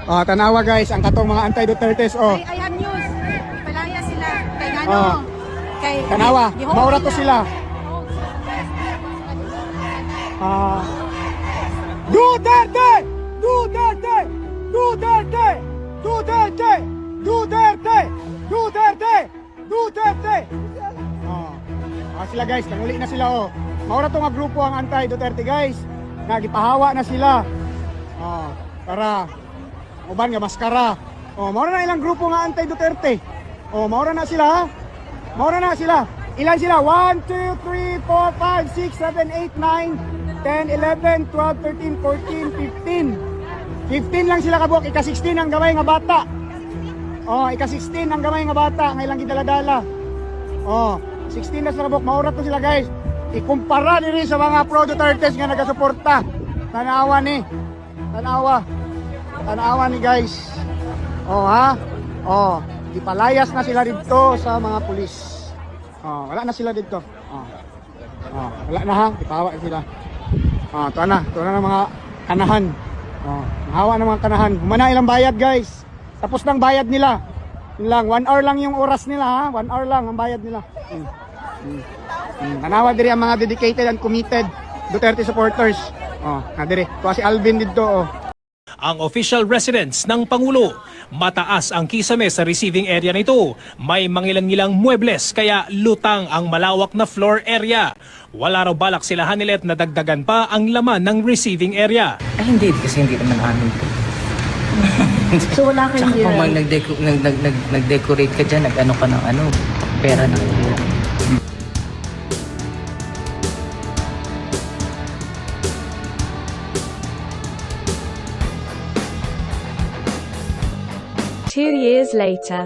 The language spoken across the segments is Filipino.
Oh, tanawa guys, ang katong mga anti-Dutertes oh. I have news. Palaya sila. Kay ano? Oh. Kay Tanawa, Gihon maura to nila. sila. Duterte! Duterte! Duterte! Duterte! Duterte! Duterte! Duterte! Oh. Sila guys, nanguli na sila oh. Maura to nga grupo ang anti-Duterte guys. Nagipahawa na sila. Oh, tara. Uban nga maskara. Oh, maura na ilang grupo nga anti-Duterte. Oh, maura na sila ha. Maura na sila. Ilan sila? 1, 2, 3, 4, 5, 6, 7, 8, 9, 10, 11, 12, 13, 14, 15. 15 lang sila kabuok. Ika-16 ang gamay nga bata. Oh, ika-16 ang gamay nga bata. Ngayon lang gidaladala. Oh, 16 na sila kabuok. Maura to sila guys. Ikumpara nila sa mga pro-Dutertes nga nagasuporta. Tanawa ni. Tanawa ni guys. Oh ha? Oh, ipalayas na sila dito sa mga pulis. Oh, wala na sila dito. Oh. Oh, wala na ha, ipahawa sila. Oh, ito na ng mga kanahan. Oh, nahawa ng mga kanahan. Humana ilang bayad guys. Tapos ng bayad nila. Yun lang, 1 hour lang yung oras nila ha. 1 hour lang ang bayad nila. Tanawa diri ang mga dedicated and committed Duterte supporters. Oh, nadiri. Tuwa si Alvin dito oh. Ang official residence ng Pangulo, mataas ang kisame sa receiving area nito. May mangilang-ngilang muebles kaya lutang ang malawak na floor area. Wala raw balak sila Hanilet na dagdagan pa ang laman ng receiving area. Ay hindi, kasi hindi naman amin to. So wala kayong Tsaka kung nag-decorate ka dyan, nag-ano ka ng ano, pera ng pera. Two years later.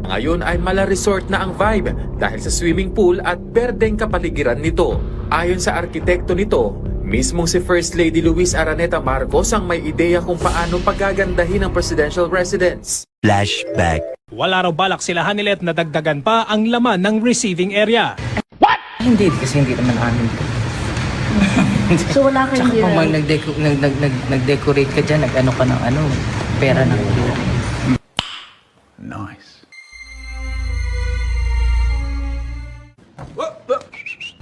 Ngayon ay mala resort na ang vibe dahil sa swimming pool at berdeng kapaligiran nito. Ayon sa arkitekto nito, mismong si First Lady Luis Araneta Marcos ang may ideya kung paano pagagandahin ang presidential residence. Flashback. Wala raw balak sila Hanilet na dagdagan pa ang laman ng receiving area. Ay hindi, kasi hindi naman amin to. So wala kayong Tsaka kung nag-decorate ka dyan, nag-ano ka ng ano, pera ng pera. Nice.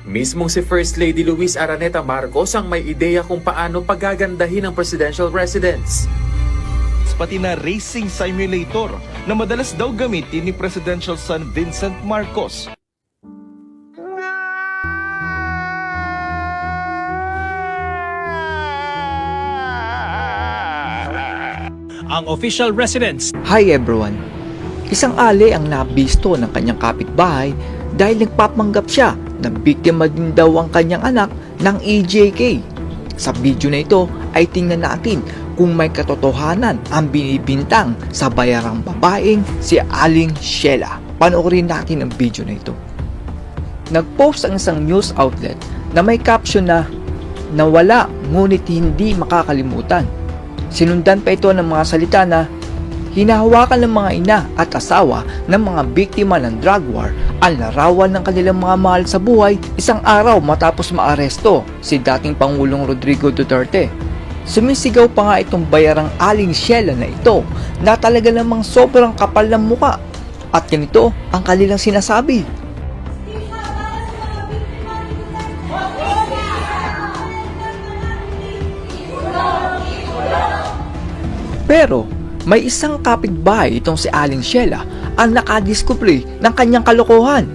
Mismong si First Lady Luis Araneta Marcos ang may ideya kung paano pagagandahin ang presidential residence. Pati na racing simulator na madalas daw gamitin ni Presidential son Vincent Marcos. Ang official residence Hi everyone! Isang ali ang nabisto ng kanyang kapitbahay dahil nagpapanggap siya na biktima din daw ang kanyang anak ng EJK. Sa video na ito ay tingnan natin kung may katotohanan ang binibintang sa bayarang babaeng si Aling Sheila. Panoorin natin ang video na ito. Nag-post ang isang news outlet na may caption na nawala ngunit hindi makakalimutan. Sinundan pa ito ng mga salita na hinahawakan ng mga ina at asawa ng mga biktima ng drug war ang larawan ng kanilang mga mahal sa buhay isang araw matapos maaresto si dating Pangulong Rodrigo Duterte. Sumisigaw pa nga itong bayarang Aling Sheila na ito na talaga namang sobrang kapal ng muka at ganito ang kanilang sinasabi. Pero may isang kapitbahay itong si Aling Sheila ang nakadiskubre ng kanyang kalokohan.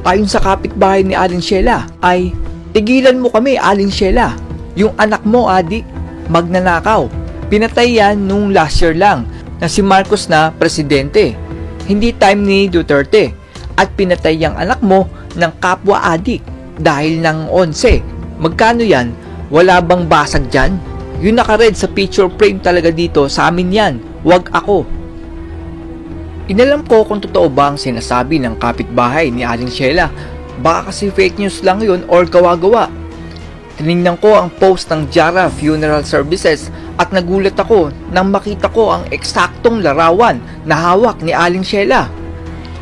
Ayon sa kapitbahay ni Aling Sheila ay, tigilan mo kami Aling Sheila, yung anak mo adik, magnanakaw. Pinatay yan nung last year lang na si Marcos na presidente, hindi time ni Duterte. At pinatay yung anak mo ng kapwa adik dahil ng 11. Magkano yan? Wala bang basag dyan? Yung naka-red sa picture frame talaga dito, sa amin yan, wag ako. Inalam ko kung totoo ba ang sinasabi ng kapitbahay ni Aling Sheila. Baka kasi fake news lang yun or gawa-gawa. Tinignan ko ang post ng Jara Funeral Services at nagulat ako nang makita ko ang eksaktong larawan na hawak ni Aling Sheila.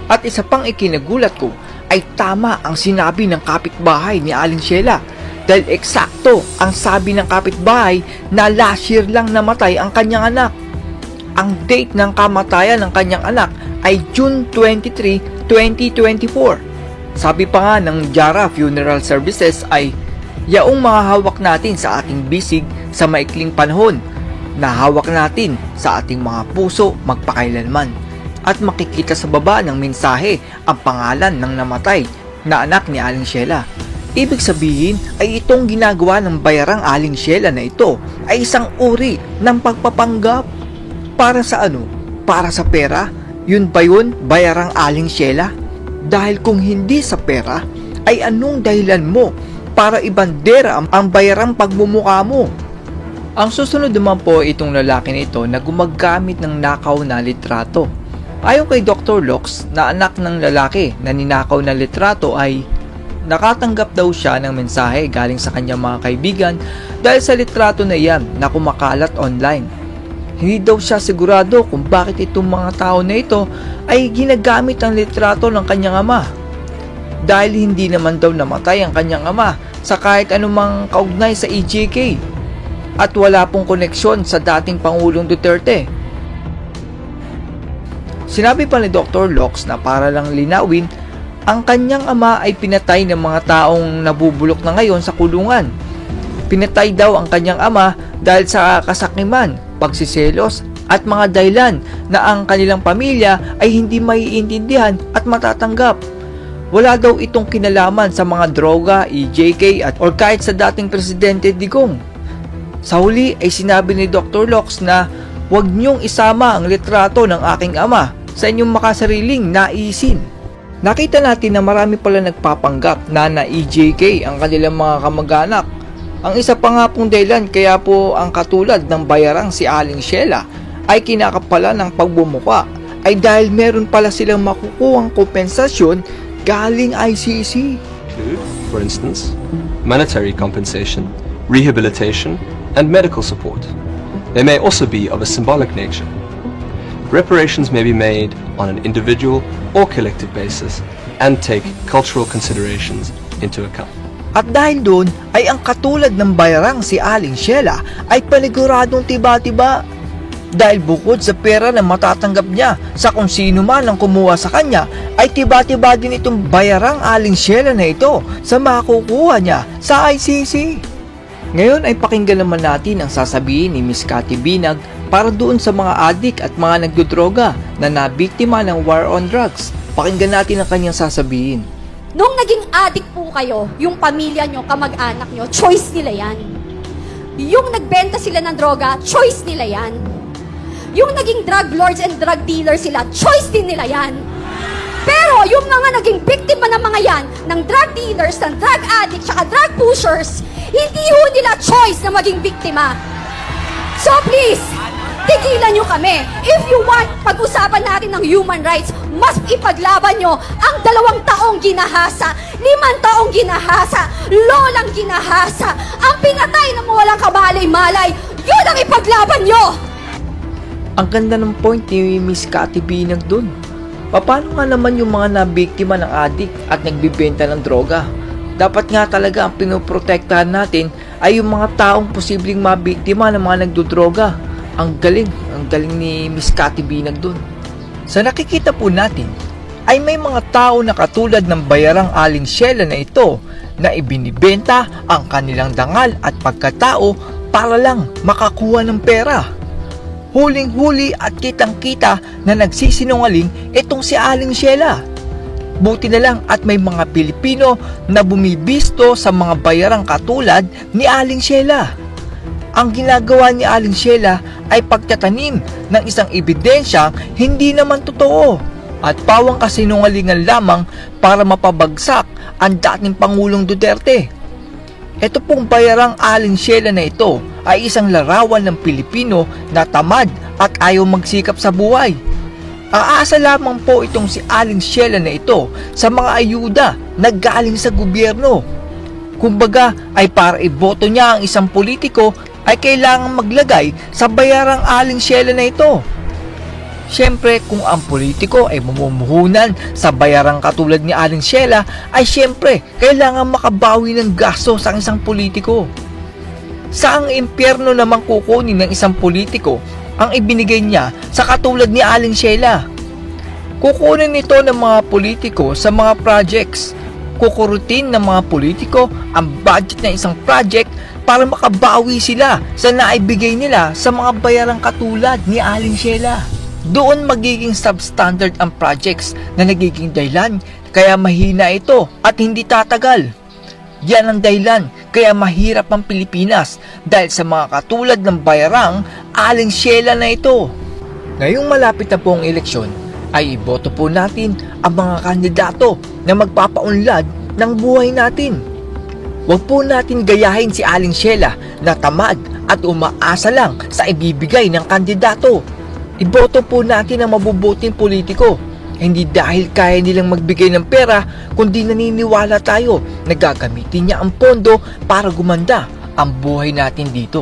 At isa pang ikinagulat ko ay tama ang sinabi ng kapitbahay ni Aling Sheila dahil eksakto ang sabi ng kapitbahay na last year lang namatay ang kanyang anak. Ang date ng kamatayan ng kanyang anak ay June 23, 2024. Sabi pa nga ng Jara Funeral Services ay yaong mga hawak natin sa ating bisig sa maikling panahon na hawak natin sa ating mga puso magpakailanman at makikita sa baba ng mensahe ang pangalan ng namatay na anak ni Aling Sheila. Ibig sabihin ay itong ginagawa ng bayarang Aling Sheila na ito ay isang uri ng pagpapanggap. Para sa ano? Para sa pera? Yun ba yun, bayarang Aling Sheila? Dahil kung hindi sa pera, ay anong dahilan mo para ibandera ang bayarang pagmumukha mo? Ang susunod naman po itong lalaki na ito na gumagamit ng nakaw na litrato. Ayon kay Dr. Locks na anak ng lalaki na ninakaw na litrato ay nakatanggap daw siya ng mensahe galing sa kanyang mga kaibigan dahil sa litrato na iyan na kumakalat online. Hindi daw siya sigurado kung bakit itong mga tao na ito ay ginagamit ang litrato ng kanyang ama. Dahil hindi naman daw namatay ang kanyang ama sa kahit anumang kaugnay sa EJK at wala pong koneksyon sa dating Pangulong Duterte. Sinabi pa ni Dr. Locks na para lang linawin, ang kanyang ama ay pinatay ng mga taong nabubulok na ngayon sa kulungan. Pinatay daw ang kanyang ama dahil sa kasakiman, pagsiselos at mga dahilan na ang kanilang pamilya ay hindi maiintindihan at matatanggap. Wala daw itong kinalaman sa mga droga, EJK at or kahit sa dating Presidente Digong. Sa huli ay sinabi ni Dr. Locks na huwag niyong isama ang litrato ng aking ama sa inyong makasariling naisin. Nakita natin na marami pala nagpapanggap na na-EJK ang kanilang mga kamag-anak. Ang isa pa nga pong dahilan kaya po ang katulad ng bayarang si Aling Sheila ay kinakapala ng pagbumuka ay dahil meron pala silang makukuhang kompensasyon galing ICC. For instance, monetary compensation, rehabilitation, and medical support. They may also be of a symbolic nature. Reparations may be made on an individual or collective basis and take cultural considerations into account. At dahil doon ay ang katulad ng bayarang si Aling Sheila ay paniguradong tiba-tiba. Dahil bukod sa pera na matatanggap niya sa kung sino man ang kumuha sa kanya, ay tiba-tiba din itong bayarang Aling Sheila na ito sa makukuha niya sa ICC. Ngayon ay pakinggan naman natin ang sasabihin ni Miss Cathy Binag para doon sa mga adik at mga nagdodroga na nabiktima ng war on drugs. Pakinggan natin ang kanyang sasabihin. Nung naging addict po kayo, yung pamilya nyo, kamag-anak nyo, choice nila yan. Yung nagbenta sila ng droga, choice nila yan. Yung naging drug lords and drug dealers sila, choice din nila yan. Pero yung mga naging biktima ng mga yan, ng drug dealers, ng drug addicts, saka drug pushers, hindi ho nila choice na maging biktima. So please, tigilan nyo kami. If you want, pag-usapan natin ng human rights, mas ipaglaban nyo ang 2 taong ginahasa, 5 taong ginahasa, lolang ginahasa, ang pinatay na walang kamalay-malay, yun ang ipaglaban nyo! Ang ganda ng point ni Miss Cathy Binag dun. Paano nga naman yung mga nabiktima ng adik at nagbibenta ng droga? Dapat nga talaga ang pinoprotektahan natin ay yung mga taong posibleng mabiktima ng mga nagdodroga. Ang galing ni Miss Cathy Binag dun. Sa nakikita po natin, ay may mga tao na katulad ng bayarang Aling Sheila na ito na ibinibenta ang kanilang dangal at pagkatao para lang makakuha ng pera. Huling-huli at kitang-kita na nagsisinungaling itong si Aling Sheila. Buti na lang at may mga Pilipino na bumibisto sa mga bayarang katulad ni Aling Sheila. Ang ginagawa ni Aling Sheila ay pagtatanim ng isang ebidensyang hindi naman totoo at pawang kasinungalingan lamang para mapabagsak ang dating Pangulong Duterte. Ito pong bayarang Aling Sheila na ito ay isang larawan ng Pilipino na tamad at ayaw magsikap sa buhay. Aasa lamang po itong si Aling Sheila na ito sa mga ayuda na galing sa gobyerno. Kumbaga ay para iboto niya ang isang politiko ay kailangang maglagay sa bayarang Aling Sheila na ito. Siyempre, kung ang politiko ay mamumuhunan sa bayarang katulad ni Aling Sheila, ay siyempre, kailangan makabawi ng gasto sa isang politiko. Saang impyerno naman kukunin ng isang politiko ang ibinigay niya sa katulad ni Aling Sheila? Kukunin ito ng mga politiko sa mga projects. Kukurutin ng mga politiko ang budget ng isang project para makabawi sila sa naibigay nila sa mga bayarang katulad ni Aling Sheila. Doon magiging substandard ang projects na nagiging dahilan kaya mahina ito at hindi tatagal. Yan ang dahilan kaya mahirap ang Pilipinas dahil sa mga katulad ng bayarang Aling Sheila na ito. Ngayong malapit na po ang eleksyon ay iboto po natin ang mga kandidato na magpapaunlad ng buhay natin. Huwag po natin gayahin si Aling Sheila na tamad at umaasa lang sa ibibigay ng kandidato. Iboto po natin ang mabubuting politiko. Hindi dahil kaya nilang magbigay ng pera, kundi naniniwala tayo na gagamitin niya ang pondo para gumanda ang buhay natin dito.